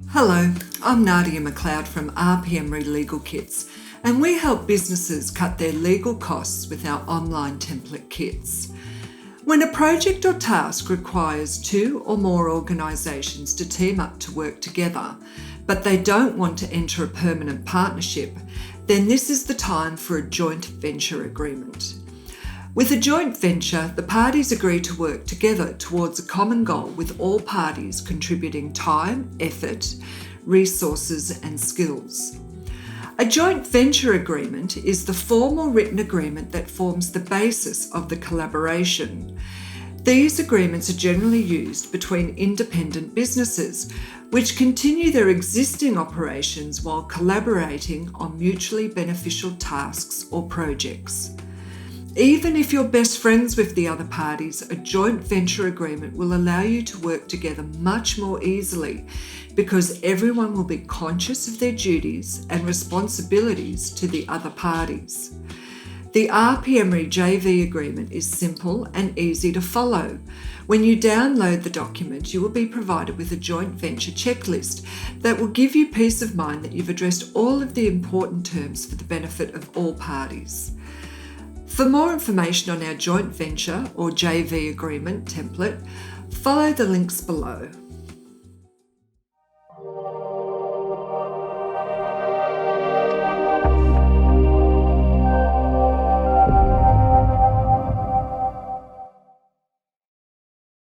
Hello, I'm Nadia McLeod from Emery Legal Kits, and we help businesses cut their legal costs with our online template kits. When a project or task requires two or more organisations to team up to work together, but they don't want to enter a permanent partnership, then this is the time for a joint venture agreement. With a joint venture, the parties agree to work together towards a common goal, with all parties contributing time, effort, resources and skills. A joint venture agreement is the formal written agreement that forms the basis of the collaboration. These agreements are generally used between independent businesses, which continue their existing operations while collaborating on mutually beneficial tasks or projects. Even if you're best friends with the other parties, a joint venture agreement will allow you to work together much more easily because everyone will be conscious of their duties and responsibilities to the other parties. The Emery JV agreement is simple and easy to follow. When you download the document, you will be provided with a joint venture checklist that will give you peace of mind that you've addressed all of the important terms for the benefit of all parties. For more information on our joint venture or JV agreement template, follow the links below.